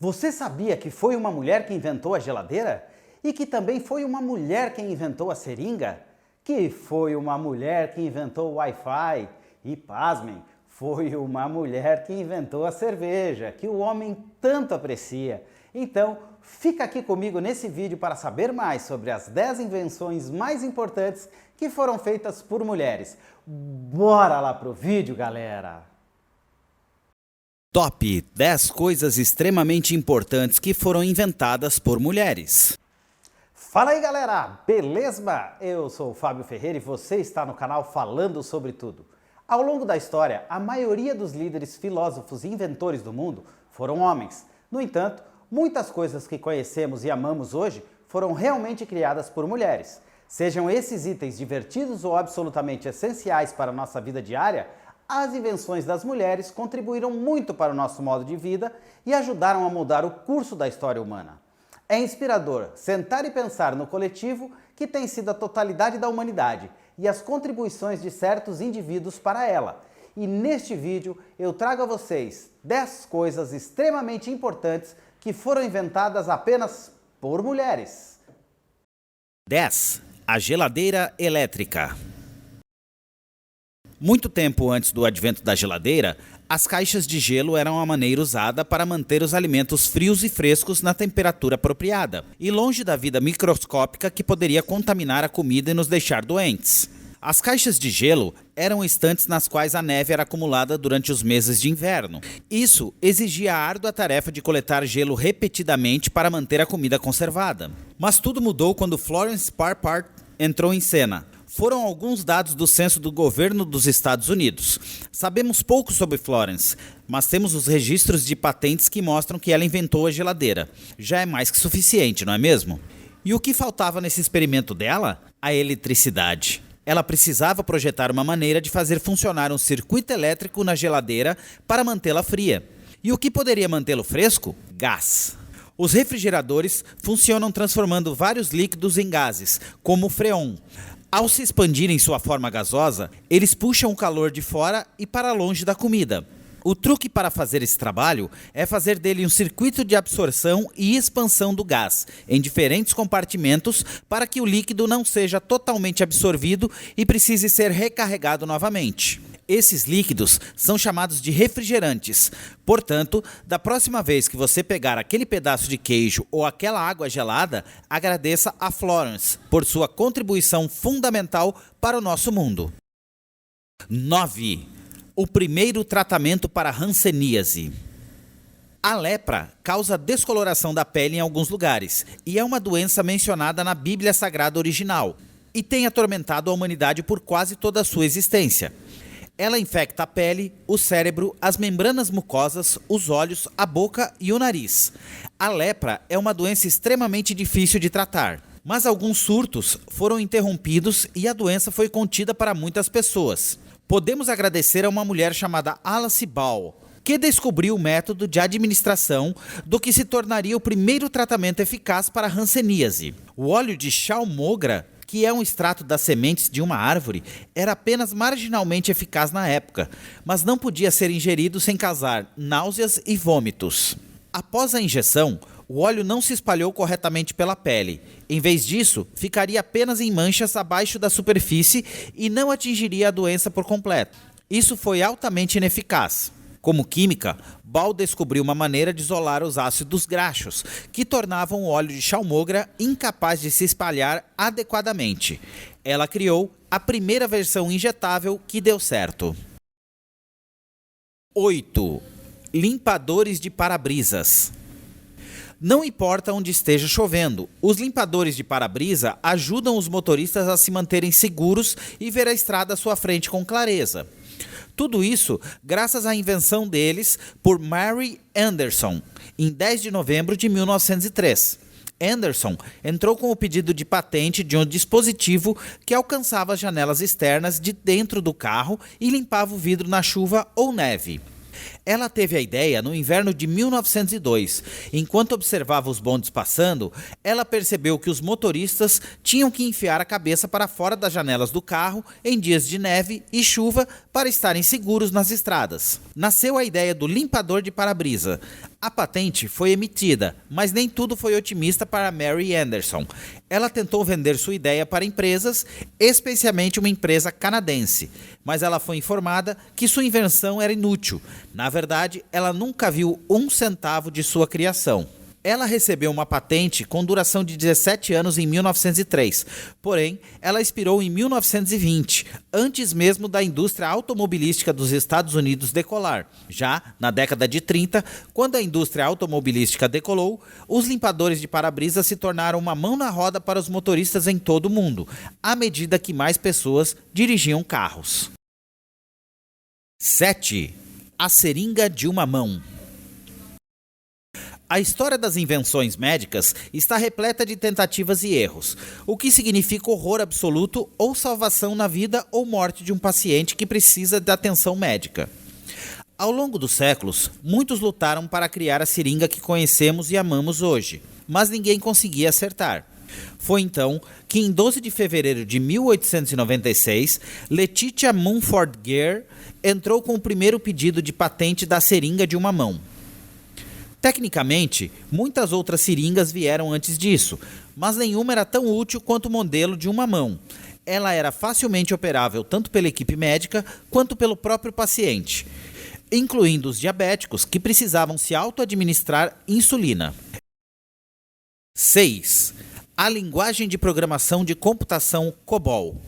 Você sabia que foi uma mulher que inventou a geladeira? E que também foi uma mulher quem inventou a seringa? Que foi uma mulher que inventou o Wi-Fi? E pasmem, foi uma mulher que inventou a cerveja, que o homem tanto aprecia. Então, fica aqui comigo nesse vídeo para saber mais sobre as 10 invenções mais importantes que foram feitas por mulheres. Bora lá pro vídeo, galera! Top 10 coisas extremamente importantes que foram inventadas por mulheres. Fala aí, galera! Beleza? Eu sou o Fábio Ferreira e você está no canal Falando Sobre Tudo. Ao longo da história, a maioria dos líderes, filósofos e inventores do mundo foram homens. No entanto, muitas coisas que conhecemos e amamos hoje foram realmente criadas por mulheres. Sejam esses itens divertidos ou absolutamente essenciais para a nossa vida diária, as invenções das mulheres contribuíram muito para o nosso modo de vida e ajudaram a mudar o curso da história humana. É inspirador sentar e pensar no coletivo que tem sido a totalidade da humanidade e as contribuições de certos indivíduos para ela. E neste vídeo eu trago a vocês 10 coisas extremamente importantes que foram inventadas apenas por mulheres. 10. A geladeira elétrica. Muito tempo antes do advento da geladeira, as caixas de gelo eram a maneira usada para manter os alimentos frios e frescos na temperatura apropriada, e longe da vida microscópica que poderia contaminar a comida e nos deixar doentes. As caixas de gelo eram estantes nas quais a neve era acumulada durante os meses de inverno. Isso exigia a árdua tarefa de coletar gelo repetidamente para manter a comida conservada. Mas tudo mudou quando Florence Parpar entrou em cena. Foram alguns dados do censo do governo dos Estados Unidos. Sabemos pouco sobre Florence, mas temos os registros de patentes que mostram que ela inventou a geladeira. Já é mais que suficiente, não é mesmo? E o que faltava nesse experimento dela? A eletricidade. Ela precisava projetar uma maneira de fazer funcionar um circuito elétrico na geladeira para mantê-la fria. E o que poderia mantê-lo fresco? Gás. Os refrigeradores funcionam transformando vários líquidos em gases, como o freon. Ao se expandirem em sua forma gasosa, eles puxam o calor de fora e para longe da comida. O truque para fazer esse trabalho é fazer dele um circuito de absorção e expansão do gás, em diferentes compartimentos, para que o líquido não seja totalmente absorvido e precise ser recarregado novamente. Esses líquidos são chamados de refrigerantes. Portanto, da próxima vez que você pegar aquele pedaço de queijo ou aquela água gelada, agradeça a Florence por sua contribuição fundamental para o nosso mundo. 9. O primeiro tratamento para hanseníase. A lepra causa descoloração da pele em alguns lugares e é uma doença mencionada na Bíblia Sagrada original e tem atormentado a humanidade por quase toda a sua existência. Ela infecta a pele, o cérebro, as membranas mucosas, os olhos, a boca e o nariz. A lepra é uma doença extremamente difícil de tratar, mas alguns surtos foram interrompidos e a doença foi contida para muitas pessoas. Podemos agradecer a uma mulher chamada Alice Ball, que descobriu o método de administração do que se tornaria o primeiro tratamento eficaz para a hanseníase. O óleo de chalmogra, que é um extrato das sementes de uma árvore, era apenas marginalmente eficaz na época, mas não podia ser ingerido sem causar náuseas e vômitos. Após a injeção, o óleo não se espalhou corretamente pela pele. Em vez disso, ficaria apenas em manchas abaixo da superfície e não atingiria a doença por completo. Isso foi altamente ineficaz. Como química, Ball descobriu uma maneira de isolar os ácidos graxos, que tornavam o óleo de chalmogra incapaz de se espalhar adequadamente. Ela criou a primeira versão injetável que deu certo. 8. Limpadores de para-brisas. Não importa onde esteja chovendo, os limpadores de para-brisa ajudam os motoristas a se manterem seguros e ver a estrada à sua frente com clareza. Tudo isso graças à invenção deles por Mary Anderson, em 10 de novembro de 1903. Anderson entrou com o pedido de patente de um dispositivo que alcançava as janelas externas de dentro do carro e limpava o vidro na chuva ou neve. Ela teve a ideia no inverno de 1902. Enquanto observava os bondes passando, ela percebeu que os motoristas tinham que enfiar a cabeça para fora das janelas do carro em dias de neve e chuva para estarem seguros nas estradas. Nasceu a ideia do limpador de para-brisa. A patente foi emitida, mas nem tudo foi otimista para Mary Anderson. Ela tentou vender sua ideia para empresas, especialmente uma empresa canadense, mas ela foi informada que sua invenção era inútil. Na verdade, ela nunca viu 1 centavo de sua criação. Ela recebeu uma patente com duração de 17 anos em 1903, porém, ela expirou em 1920, antes mesmo da indústria automobilística dos Estados Unidos decolar. Já na década de 30, quando a indústria automobilística decolou, os limpadores de para-brisa se tornaram uma mão na roda para os motoristas em todo o mundo, à medida que mais pessoas dirigiam carros. 7. A seringa de uma mão. A história das invenções médicas está repleta de tentativas e erros, o que significa horror absoluto ou salvação na vida ou morte de um paciente que precisa de atenção médica. Ao longo dos séculos, muitos lutaram para criar a seringa que conhecemos e amamos hoje, mas ninguém conseguia acertar. Foi então que, em 12 de fevereiro de 1896, Letitia Mumford Greer entrou com o primeiro pedido de patente da seringa de uma mão. Tecnicamente, muitas outras seringas vieram antes disso, mas nenhuma era tão útil quanto o modelo de uma mão. Ela era facilmente operável tanto pela equipe médica quanto pelo próprio paciente, incluindo os diabéticos que precisavam se auto-administrar insulina. 6. A linguagem de programação de computação COBOL.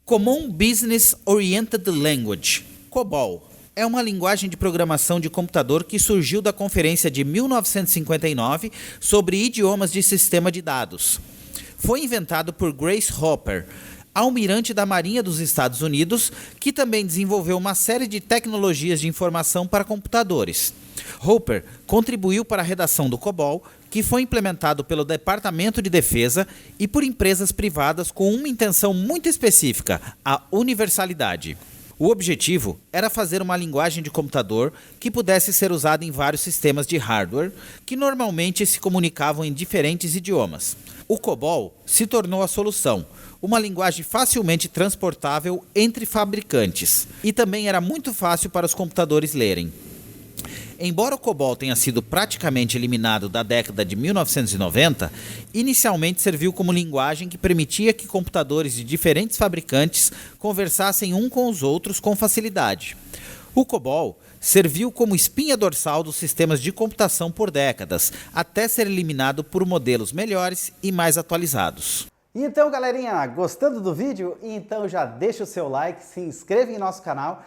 Common Business Oriented Language, COBOL. É uma linguagem de programação de computador que surgiu da Conferência de 1959 sobre idiomas de sistema de dados. Foi inventado por Grace Hopper, almirante da Marinha dos Estados Unidos, que também desenvolveu uma série de tecnologias de informação para computadores. Hopper contribuiu para a redação do COBOL, que foi implementado pelo Departamento de Defesa e por empresas privadas com uma intenção muito específica, a universalidade. O objetivo era fazer uma linguagem de computador que pudesse ser usada em vários sistemas de hardware que normalmente se comunicavam em diferentes idiomas. O COBOL se tornou a solução, uma linguagem facilmente transportável entre fabricantes, e também era muito fácil para os computadores lerem. Embora o COBOL tenha sido praticamente eliminado da década de 1990, inicialmente serviu como linguagem que permitia que computadores de diferentes fabricantes conversassem um com os outros com facilidade. O COBOL serviu como espinha dorsal dos sistemas de computação por décadas, até ser eliminado por modelos melhores e mais atualizados. Então, galerinha, gostando do vídeo? Então já deixa o seu like, se inscreva em nosso canal.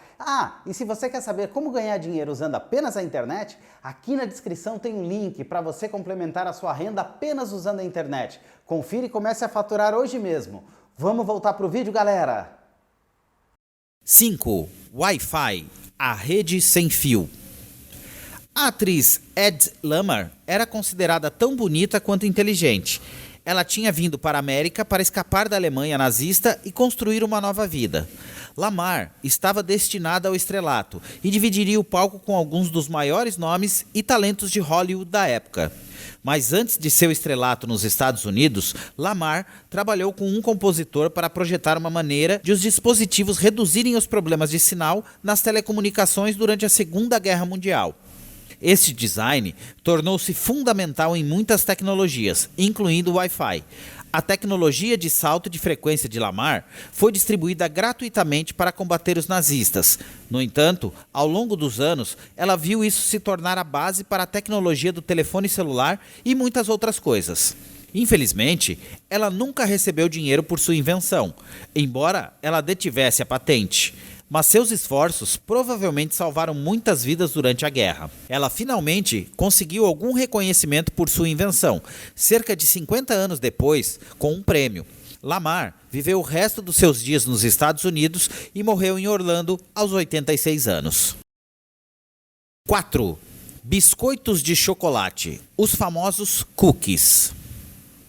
E se você quer saber como ganhar dinheiro usando apenas a internet, aqui na descrição tem um link para você complementar a sua renda apenas usando a internet. Confira e comece a faturar hoje mesmo. Vamos voltar para o vídeo, galera? 5. Wi-Fi, a rede sem fio. A atriz Ed Lamar era considerada tão bonita quanto inteligente. Ela tinha vindo para a América para escapar da Alemanha nazista e construir uma nova vida. Lamar estava destinada ao estrelato e dividiria o palco com alguns dos maiores nomes e talentos de Hollywood da época. Mas antes de seu estrelato nos Estados Unidos, Lamar trabalhou com um compositor para projetar uma maneira de os dispositivos reduzirem os problemas de sinal nas telecomunicações durante a Segunda Guerra Mundial. Este design tornou-se fundamental em muitas tecnologias, incluindo o Wi-Fi. A tecnologia de salto de frequência de Lamar foi distribuída gratuitamente para combater os nazistas. No entanto, ao longo dos anos, ela viu isso se tornar a base para a tecnologia do telefone celular e muitas outras coisas. Infelizmente, ela nunca recebeu dinheiro por sua invenção, embora ela detivesse a patente. Mas seus esforços provavelmente salvaram muitas vidas durante a guerra. Ela finalmente conseguiu algum reconhecimento por sua invenção, cerca de 50 anos depois, com um prêmio. Lamar viveu o resto dos seus dias nos Estados Unidos e morreu em Orlando aos 86 anos. 4. Biscoitos de chocolate, os famosos cookies.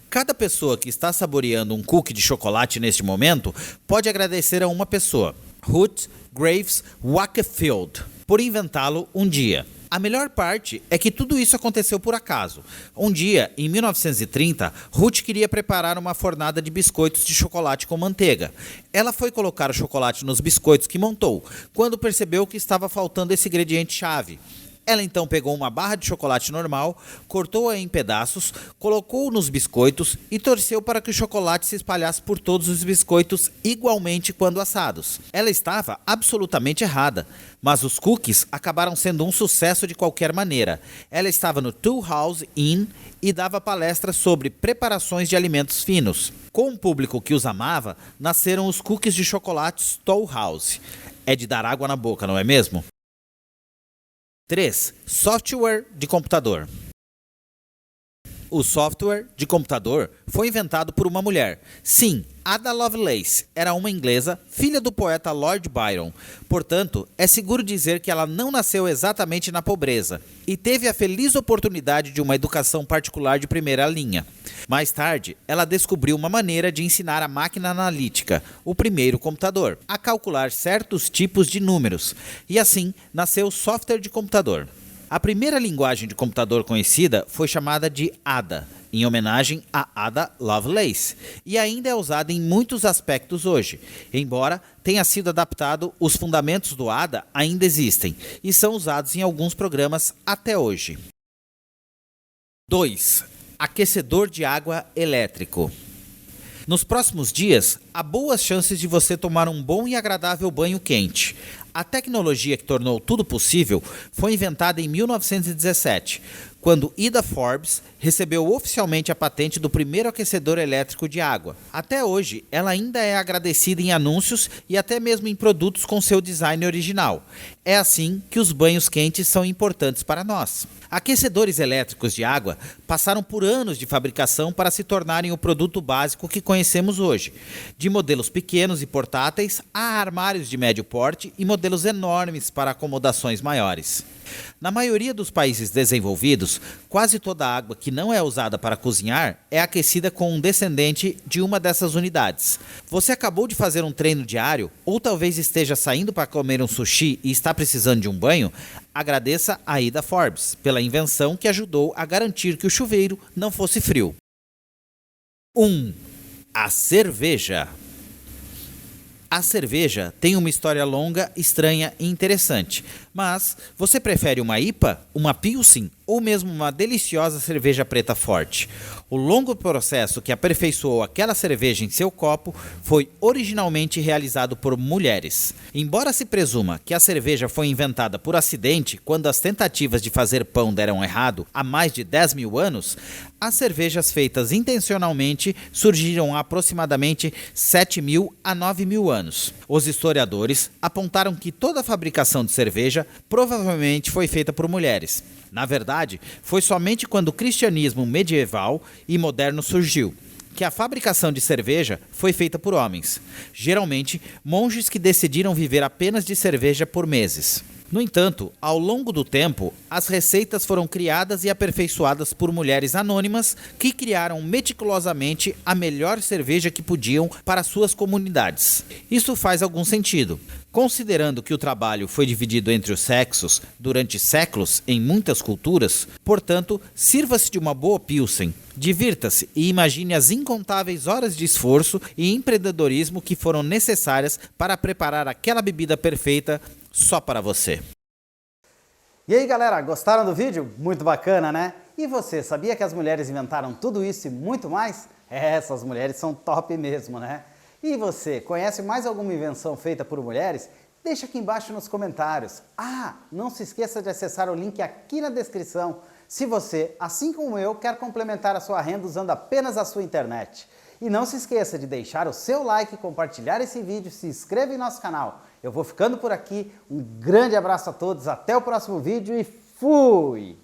Cada pessoa que está saboreando um cookie de chocolate neste momento pode agradecer a uma pessoa, Ruth Graves Wakefield, por inventá-lo um dia. A melhor parte é que tudo isso aconteceu por acaso. Um dia, em 1930, Ruth queria preparar uma fornada de biscoitos de chocolate com manteiga. Ela foi colocar o chocolate nos biscoitos que montou, quando percebeu que estava faltando esse ingrediente-chave. Ela então pegou uma barra de chocolate normal, cortou-a em pedaços, colocou nos biscoitos e torceu para que o chocolate se espalhasse por todos os biscoitos igualmente quando assados. Ela estava absolutamente errada, mas os cookies acabaram sendo um sucesso de qualquer maneira. Ela estava no Toll House Inn e dava palestras sobre preparações de alimentos finos. Com um público que os amava, nasceram os cookies de chocolate Toll House. É de dar água na boca, não é mesmo? 3. Software de computador. O software de computador foi inventado por uma mulher. Sim, Ada Lovelace era uma inglesa, filha do poeta Lord Byron. Portanto, é seguro dizer que ela não nasceu exatamente na pobreza e teve a feliz oportunidade de uma educação particular de primeira linha. Mais tarde, ela descobriu uma maneira de ensinar a máquina analítica, o primeiro computador, a calcular certos tipos de números, e assim nasceu o software de computador. A primeira linguagem de computador conhecida foi chamada de Ada, em homenagem a Ada Lovelace, e ainda é usada em muitos aspectos hoje. Embora tenha sido adaptado, os fundamentos do Ada ainda existem e são usados em alguns programas até hoje. 2. Aquecedor de água elétrico. Nos próximos dias, há boas chances de você tomar um bom e agradável banho quente. A tecnologia que tornou tudo possível foi inventada em 1917, quando Ida Forbes recebeu oficialmente a patente do primeiro aquecedor elétrico de água. Até hoje, ela ainda é agradecida em anúncios e até mesmo em produtos com seu design original. É assim que os banhos quentes são importantes para nós. Aquecedores elétricos de água passaram por anos de fabricação para se tornarem o produto básico que conhecemos hoje, de modelos pequenos e portáteis a armários de médio porte e modelos enormes para acomodações maiores. Na maioria dos países desenvolvidos, quase toda a água que não é usada para cozinhar é aquecida com um descendente de uma dessas unidades. Você acabou de fazer um treino diário ou talvez esteja saindo para comer um sushi e está precisando de um banho? Agradeça a Ida Forbes pela invenção que ajudou a garantir que o chuveiro não fosse frio. 1. A cerveja. A cerveja tem uma história longa, estranha e interessante, mas você prefere uma IPA, uma Pilsen ou mesmo uma deliciosa cerveja preta forte? O longo processo que aperfeiçoou aquela cerveja em seu copo foi originalmente realizado por mulheres. Embora se presuma que a cerveja foi inventada por acidente quando as tentativas de fazer pão deram errado há mais de 10 mil anos, as cervejas feitas intencionalmente surgiram há aproximadamente 7 mil a 9 mil anos. Os historiadores apontaram que toda a fabricação de cerveja provavelmente foi feita por mulheres. Na verdade, foi somente quando o cristianismo medieval e moderno surgiu que a fabricação de cerveja foi feita por homens, geralmente monges que decidiram viver apenas de cerveja por meses. No entanto, ao longo do tempo, as receitas foram criadas e aperfeiçoadas por mulheres anônimas que criaram meticulosamente a melhor cerveja que podiam para suas comunidades. Isso faz algum sentido, considerando que o trabalho foi dividido entre os sexos durante séculos em muitas culturas. Portanto, sirva-se de uma boa Pilsen, divirta-se e imagine as incontáveis horas de esforço e empreendedorismo que foram necessárias para preparar aquela bebida perfeita só para você. E aí galera, gostaram do vídeo? Muito bacana, né? E você, sabia que as mulheres inventaram tudo isso e muito mais? Essas mulheres são top mesmo, né? E você, conhece mais alguma invenção feita por mulheres? Deixa aqui embaixo nos comentários. Ah, não se esqueça de acessar o link aqui na descrição, se você, assim como eu, quer complementar a sua renda usando apenas a sua internet. E não se esqueça de deixar o seu like, compartilhar esse vídeo, se inscreva em nosso canal. Eu vou ficando por aqui, um grande abraço a todos, até o próximo vídeo e fui!